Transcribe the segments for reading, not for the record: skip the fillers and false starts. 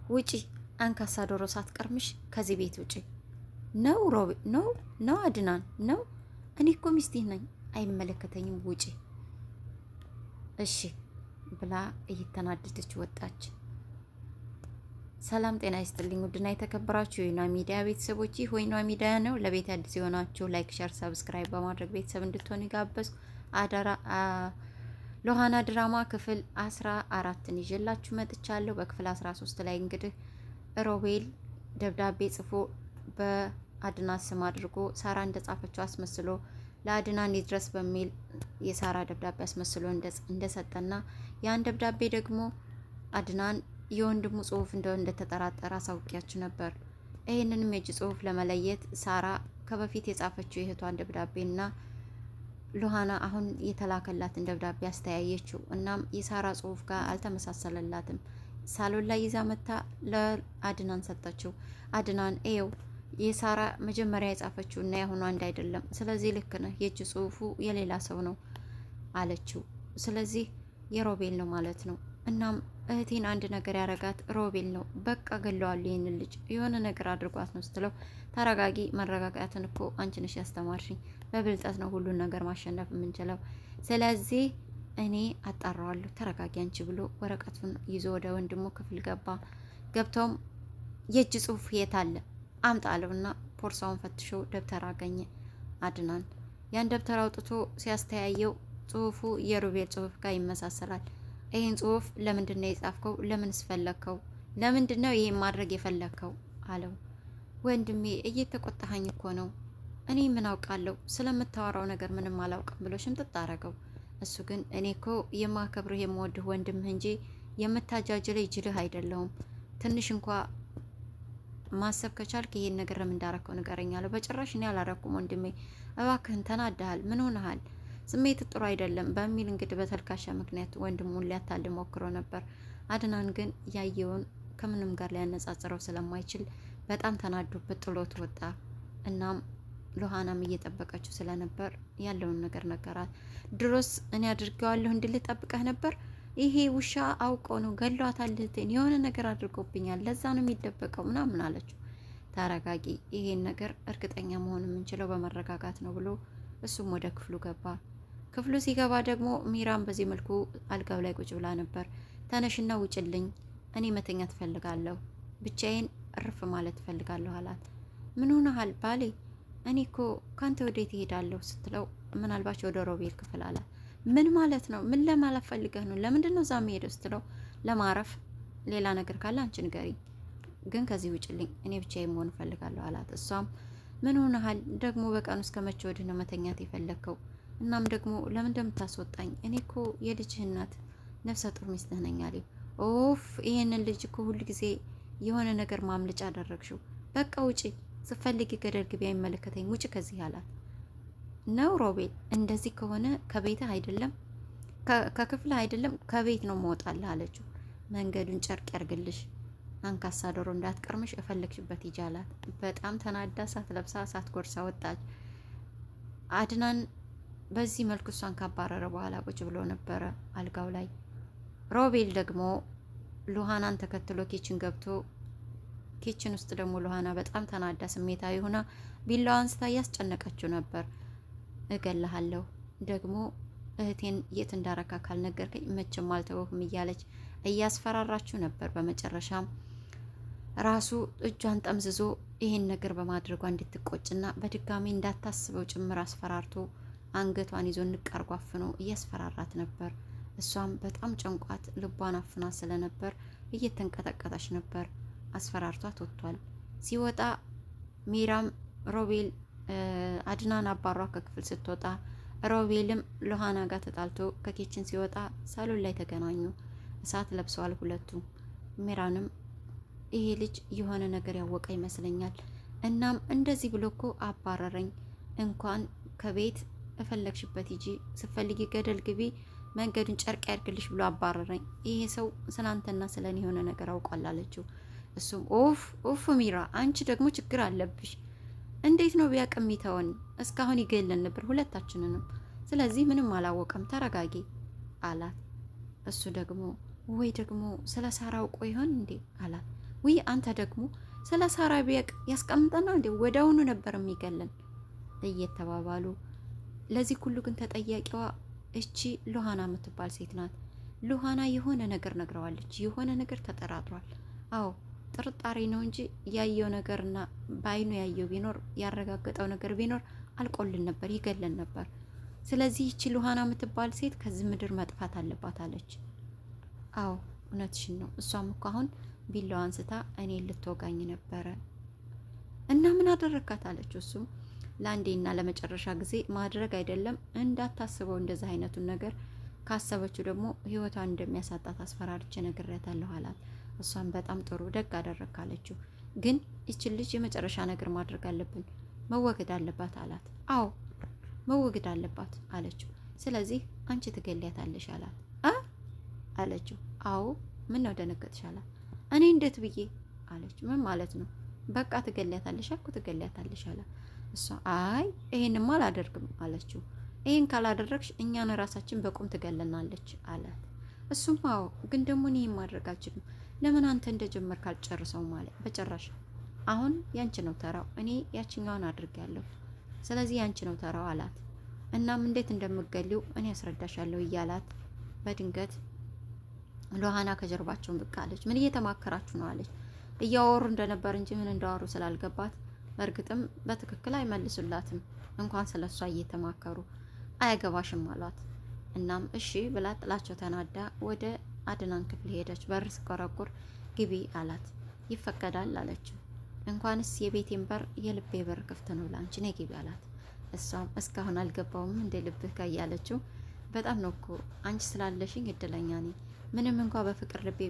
ውጪ፣ አንካሳ ዶሮ ሳትቀርምሽ ከዚህ ቤት ውጪ። ነው ሮቢ ነው አድናን ነው። እኔ እኮ ሚስትህ ነኝ፣ አይመለከተኝም፣ ውጪ። እሺ ብላ እየተናደደች ወጣች። ሰላም ጤና ይስጥልኝ ውድና የተከበራችሁ የወይኗ ሚዲያ ቤተሰቦች፣ ይህ ወይኗ ሚዲያ ነው። ለቤት አዲስ የሆናችሁ ላይክ፣ ሸር፣ ሰብስክራይብ በማድረግ ቤተሰብ እንድትሆኑ ጋበዝኩ። አዳራ ሉሃና ድራማ ክፍል 14ን ይዤላችሁ መጥቻለሁ። በክፍል 13 ላይ እንግዲህ ሮቤል ደብዳቤ ጽፎ በአድናን ስም አድርጎ ሳራ እንደጻፈችው አስመስሎ ለአድናን ይድረስ በሚል የሳራ ደብዳቤ አስመስሎ እንደሰጠና ያን ደብዳቤ ደግሞ አድናን የወንድሙ ጽሁፍ እንደተጠራጠረ አሳውቂያችሁ ነበር። ይህንንም የእጅ ጽሁፍ ለመለየት ሳራ ከበፊት የጻፈችው የእህቷን ደብዳቤና ሉሃና አሁን የተላከላትን ደብዳቤ አስተያየችው። እናም የሳራ ጽሁፍ ጋር አልተመሳሰለላትም። ሳሎን ላይ ይዛ መታ ለአድናን ሰጠችው። አድናን ኤው የሳራ መጀመሪያ የጻፈችው እና ያሁኑ አንድ አይደለም። ስለዚህ ልክ ነህ፣ የእጅ ጽሁፉ የሌላ ሰው ነው አለችው። ስለዚህ የሮቤል ነው ማለት ነው። እናም እህቴን አንድ ነገር ያረጋት ሮቤል ነው። በቃ ገለዋል ይህንን ልጅ የሆነ ነገር አድርጓት ነው ስትለው፣ ተረጋጊ፣ መረጋጋትን እኮ አንቺ ነሽ ያስተማርሽኝ። በብልጠት ነው ሁሉን ነገር ማሸነፍ የምንችለው። ስለዚህ እኔ አጣራዋለሁ፣ ተረጋጊ አንቺ ብሎ ወረቀቱን ይዞ ወደ ወንድሙ ክፍል ገባ። ገብተውም የእጅ ጽሁፍ የት አለ አምጣ አለውና ፖርሳውን ፈትሾ ደብተር አገኘ። አድናን ያን ደብተር አውጥቶ ሲያስተያየው ጽሁፉ የሮቤል ጽሁፍ ጋር ይመሳሰላል። ይህን ጽሁፍ ለምንድን ነው የጻፍከው? ለምንስ ፈለግከው? ለምንድን ነው ይሄን ማድረግ የፈለግከው አለው። ወንድሜ እየተቆጣኸኝ እኮ ነው። እኔ ምን አውቃለሁ? ስለምታወራው ነገር ምንም አላውቅም ብሎ ሽምጥጥ አረገው። እሱ ግን እኔ እኮ የማከብርህ የምወድህ ወንድምህ እንጂ የምታጃጅለኝ ጅልህ አይደለሁም። ትንሽ እንኳ ማሰብ ከቻልክ ይሄን ነገር ለምን እንዳረከው ንገረኝ አለው። በጭራሽ እኔ አላረኩም ወንድሜ፣ እባክህን ተናደሃል፣ ምን ሆነሃል? ስሜት ጥሩ አይደለም በሚል እንግዲህ በተልካሻ ምክንያት ወንድሙን ሊያታልል ሞክሮ ነበር። አድናን ግን ያየውን ከምንም ጋር ሊያነጻጽረው ስለማይችል በጣም ተናዶበት ጥሎት ወጣ። እናም ሉሃናም እየጠበቀችው ስለነበር ያለውን ነገር ነገራት። ድሮስ እኔ አድርገዋለሁ እንድልህ ጠብቀህ ነበር? ይሄ ውሻ አውቆ ነው ገሏታል፣ እህቴን የሆነ ነገር አድርጎብኛል፣ ለዛ ነው የሚደበቀው ምናምን አለችው። ተረጋጊ፣ ይሄን ነገር እርግጠኛ መሆን የምንችለው በመረጋጋት ነው ብሎ እሱም ወደ ክፍሉ ገባ። ክፍሉ ሲገባ ደግሞ ሚራም በዚህ መልኩ አልጋው ላይ ቁጭ ብላ ነበር። ተነሽና ውጭልኝ፣ እኔ መተኛ ትፈልጋለሁ፣ ብቻዬን እርፍ ማለት ትፈልጋለሁ አላት። ምን ሆነሃል ባሌ? እኔ እኮ ካንተ ወዴት እሄዳለሁ ስትለው፣ ምናልባት ወደ ሮቤል ክፍል አላት። ምን ማለት ነው? ምን ለማለት ፈልገህ ነው? ለምንድን ነው እዛ የምሄደው ስትለው፣ ለማረፍ፣ ሌላ ነገር ካለ አንቺ ንገሪኝ፣ ግን ከዚህ ውጭልኝ፣ እኔ ብቻዬን መሆን እፈልጋለሁ አላት። እሷም ምን ሆነሃል ደግሞ? በቀን እስከ መቼ ወዲህ ነው መተኛት የፈለግከው? እናም ደግሞ ለምን እንደምታስወጣኝ? እኔ እኮ የልጅህ እናት ነፍሰ ጡር ሚስትህ ነኝ አለኝ። ኦፍ ይሄንን ልጅ እኮ ሁል ጊዜ የሆነ ነገር ማምለጫ አደረግሽው። በቃ ውጪ፣ ስፈልጊ ገደል ግቢ፣ አይመለከተኝ፣ ውጪ ከዚህ አላት። ነው ሮቤል፣ እንደዚህ ከሆነ ከቤትህ አይደለም ከክፍልህ አይደለም ከቤት ነው መውጣልህ አለችው። መንገዱን ጨርቅ ያርግልሽ፣ አንካሳ ዶሮ እንዳትቀርምሽ፣ እፈለግሽበት ሂጂ አላት። በጣም ተናዳ ሳትለብሳ ሳትጎርሳ ወጣች። አድናን በዚህ መልኩ እሷን ካባረረ በኋላ ቁጭ ብሎ ነበረ አልጋው ላይ። ሮቤል ደግሞ ሉሃናን ተከትሎ ኪችን ገብቶ ኪችን ውስጥ ደግሞ ሉሃና በጣም ተናዳ ስሜታዊ ሆና ቢላዋ አንስታ እያስጨነቀችው ነበር። እገልሃለሁ ደግሞ እህቴን የት እንዳረካ ካልነገርከኝ መቼም አልተወህም እያለች እያስፈራራችው ነበር። በመጨረሻም ራሱ እጇን ጠምዝዞ ይሄን ነገር በማድረጓ እንድትቆጭና በድጋሚ እንዳታስበው ጭምር አስፈራርቶ አንገቷን ይዞ እንቃርጓ አፍኖ እያስፈራራት ነበር። እሷም በጣም ጨንቋት ልቧን አፍና ስለነበር እየተንቀጠቀጠች ነበር። አስፈራርቷት ወጥቷል። ሲወጣ ሚራም ሮቤል አድናን አባሯ ከክፍል ስትወጣ ሮቤልም ሉሃና ጋር ተጣልቶ ከኪችን ሲወጣ ሳሎን ላይ ተገናኙ። እሳት ለብሰዋል ሁለቱም። ሚራንም ይሄ ልጅ የሆነ ነገር ያወቀ ይመስለኛል። እናም እንደዚህ ብሎ እኮ አባረረኝ፣ እንኳን ከቤት እፈለግሽበት ሂጂ፣ ስፈልጊ ገደል ግቢ፣ መንገዱን ጨርቅ ያድርግልሽ ብሎ አባረረኝ። ይሄ ሰው ስላንተና ስለኔ የሆነ ነገር አውቋል አለችው። እሱም ኦፍ ሚራ፣ አንቺ ደግሞ ችግር አለብሽ። እንዴት ነው ቢያቅም ይተወን? እስካሁን ይገለን ነበር ሁለታችንንም። ስለዚህ ምንም አላወቀም፣ ተረጋጊ አላት። እሱ ደግሞ ወይ ደግሞ ስለ ሳራ አውቆ ይሆን እንዴ አላት። ውይ አንተ ደግሞ ስለ ሳራ ቢያቅ ያስቀምጠና እንዴ ወዲያውኑ ነበር የሚገለን እየተባባሉ ለዚህ ሁሉ ግን ተጠያቂዋ እቺ ሉሃና የምትባል ሴት ናት። ሉሃና የሆነ ነገር ነግረዋለች። የሆነ ነገር ተጠራጥሯል። አዎ ጥርጣሬ ነው እንጂ ያየው ነገርና በአይኑ ያየው ቢኖር ያረጋገጠው ነገር ቢኖር አልቆልን ነበር፣ ይገለን ነበር። ስለዚህ ይቺ ሉሃና የምትባል ሴት ከዚህ ምድር መጥፋት አለባት አለች። አዎ እውነትሽን ነው። እሷም እኮ አሁን ቢላዋ አንስታ እኔ ልትወጋኝ ነበረ እና ምን አደረካት አለችው። እሱም ለአንዴና ለመጨረሻ ጊዜ ማድረግ አይደለም እንዳታስበው እንደዚህ አይነቱን ነገር ካሰበችው ደግሞ ህይወቷን እንደሚያሳጣት አስፈራርቼ ነግሬያታለሁ አላት። እሷም በጣም ጥሩ ደግ አደረክ አለችው። ግን ይችን ልጅ የመጨረሻ ነገር ማድረግ አለብን፣ መወገድ አለባት አላት። አዎ መወገድ አለባት አለችው። ስለዚህ አንቺ ትገሊያታለሽ አላት። አለችው። አዎ ምን ነው ደነገጥሽ አላት። እኔ እንዴት ብዬ አለች። ምን ማለት ነው? በቃ ትገሊያታለሽ አልኩ ትገሊያታለሽ አላት። እሷ አይ ይሄንማ አላደርግም አለችው። ይሄን ካላደረግሽ እኛን ራሳችን በቁም ትገለናለች አላት። እሱም አዎ ግን ደግሞ እኔ ማድረግ አልችልም። ለምን አንተ እንደጀመርክ አልጨርሰው ማለት በጭራሽ። አሁን ያንቺ ነው ተራው፣ እኔ ያችኛውን አድርጌያለሁ። ስለዚህ ያንቺ ነው ተራው አላት። እናም እንዴት እንደምገሊው እኔ ያስረዳሻለሁ እያላት በድንገት ሉሃና ከጀርባቸውን ብቅ አለች። ምን እየተማከራችሁ ነው አለች። እያወሩ እንደነበር እንጂ ምን እንዳወሩ ስላልገባት በእርግጥም በትክክል አይመልሱላትም። እንኳን ስለሷ እየተማከሩ አያገባሽም አሏት። እናም እሺ ብላ ጥላቸው ተናዳ ወደ አድናን ክፍል ሄደች። በር ስቆረቁር ግቢ አላት። ይፈቀዳል አለችው። እንኳንስ የቤቴን በር የልቤ በር ክፍት ነው ላንቺ ነይ ግቢ አላት። እሷም እስካሁን አልገባውም እንደ ልብህ ካያለችው በጣም ነው እኮ አንቺ ስላለሽኝ እድለኛ ነኝ። ምንም እንኳ በፍቅር ልቤ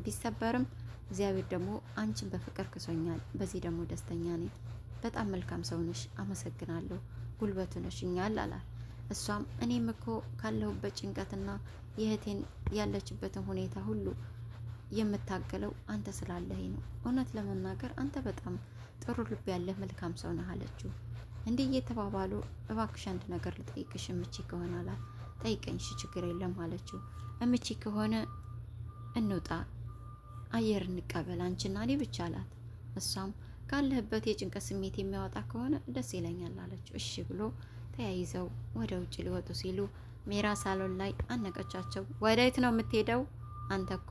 ቢሰበርም እግዚአብሔር ደግሞ አንቺን በፍቅር ክሶኛል። በዚህ ደግሞ ደስተኛ ነኝ። በጣም መልካም ሰው ነሽ፣ አመሰግናለሁ፣ ጉልበቱ ነሽኛል አላት። እሷም እኔም እኮ ካለሁበት ጭንቀትና የእህቴን ያለችበትን ሁኔታ ሁሉ የምታገለው አንተ ስላለህ ነው። እውነት ለመናገር አንተ በጣም ጥሩ ልብ ያለህ መልካም ሰው ነህ አለችው። እንዲህ እየተባባሉ እባክሽ አንድ ነገር ልጠይቅሽ እምቺ ከሆነ አላት። ጠይቀኝ፣ እሺ ችግር የለም አለችው። እምቺ ከሆነ እንውጣ፣ አየር እንቀበል አንቺና እኔ ብቻ አላት። እሷም ካለህበት የጭንቀት ስሜት የሚያወጣ ከሆነ ደስ ይለኛል አለችው። እሺ ብሎ ተያይዘው ወደ ውጭ ሊወጡ ሲሉ ሜራ ሳሎን ላይ አነቀቻቸው። ወዴት ነው የምትሄደው? አንተ እኮ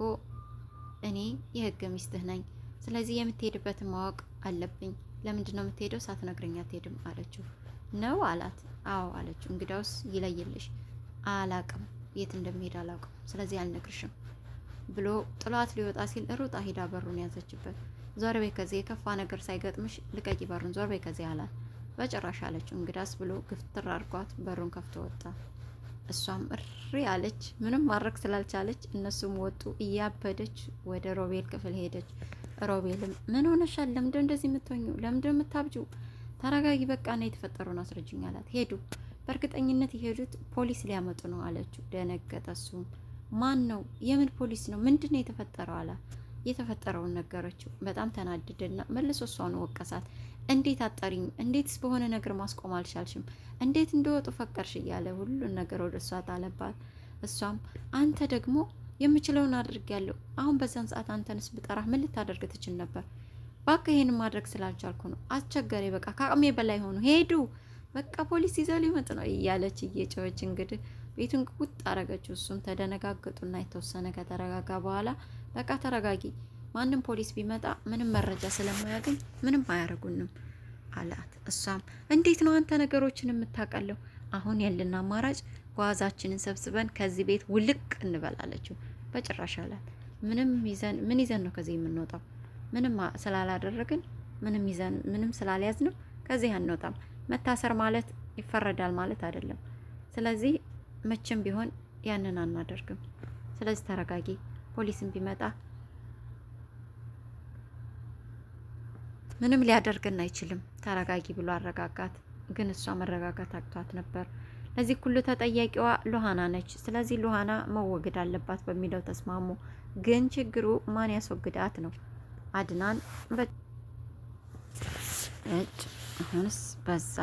እኔ የህግ ሚስትህ ነኝ። ስለዚህ የምትሄድበትን ማወቅ አለብኝ። ለምንድን ነው የምትሄደው? ሳትነግረኝ አትሄድም አለችው። ነው አላት። አዎ አለችው። እንግዳውስ ይለይልሽ። አላቅም፣ የት እንደሚሄድ አላውቅም። ስለዚህ አልነግርሽም ብሎ ጥሏት ሊወጣ ሲል ሩጣ ሂዳ በሩን ያዘችበት። ዞር በይ ከዚህ የከፋ ነገር ሳይገጥምሽ ልቀቂ በሩን፣ ዞር በይ ከዚህ አላት። በጭራሽ አለችው። እንግዳስ ብሎ ግፍትር አድርጓት በሩን ከፍቶ ወጣ። እሷም እሪ አለች። ምንም ማድረግ ስላልቻለች እነሱም ወጡ። እያበደች ወደ ሮቤል ክፍል ሄደች። ሮቤልም ምን ሆነሻል? ለምንድን እንደዚህ የምትሆኙ? ለምንድን የምታብጁ? ተረጋጊ፣ በቃ ነው የተፈጠረውን አስረጅኝ አላት። ሄዱ። በእርግጠኝነት የሄዱት ፖሊስ ሊያመጡ ነው አለችው። ደነገጠ። እሱም ማን ነው? የምን ፖሊስ ነው? ምንድን ነው የተፈጠረው አላት። የተፈጠረውን ነገረችው። በጣም ተናደደና መልሶ እሷን ወቀሳት። እንዴት አጠሪኝ? እንዴትስ በሆነ ነገር ማስቆም አልቻልሽም? እንዴት እንደወጡ ፈቀርሽ? እያለ ሁሉን ነገር ወደ እሷ ጣለባት። እሷም አንተ ደግሞ የምችለውን አድርጌያለሁ። አሁን በዛን ሰዓት አንተንስ ብጠራህ ምን ልታደርግ ትችል ነበር? ባካ ይሄንን ማድረግ ስላልቻልኩ ነው። አስቸገሬ፣ በቃ ከአቅሜ በላይ ሆኑ። ሄዱ፣ በቃ ፖሊስ ይዘው ሊመጡ ነው እያለች እየጮኸች እንግዲህ ቤቱን ቁጥ አረገችው። እሱም ተደነጋገጡና የተወሰነ ከተረጋጋ በኋላ በቃ ተረጋጊ፣ ማንም ፖሊስ ቢመጣ ምንም መረጃ ስለማያገኝ ምንም አያደርጉንም አላት። እሷም እንዴት ነው አንተ ነገሮችን የምታውቃለሁ? አሁን ያለን አማራጭ ጓዛችንን ሰብስበን ከዚህ ቤት ውልቅ እንበላለችው። በጭራሽ አላት። ምን ይዘን ነው ከዚህ የምንወጣው? ምንም ስላላደረግን ምንም ስላልያዝ ነው ከዚህ አንወጣም። መታሰር ማለት ይፈረዳል ማለት አይደለም። ስለዚህ መቼም ቢሆን ያንን አናደርግም። ስለዚህ ተረጋጊ፣ ፖሊስም ቢመጣ ምንም ሊያደርግን አይችልም። ተረጋጊ ብሎ አረጋጋት። ግን እሷ መረጋጋት አቅቷት ነበር። ለዚህ ሁሉ ተጠያቂዋ ሉሃና ነች። ስለዚህ ሉሃና መወገድ አለባት በሚለው ተስማሙ። ግን ችግሩ ማን ያስወግዳት ነው። አድናን አሁንስ በዛ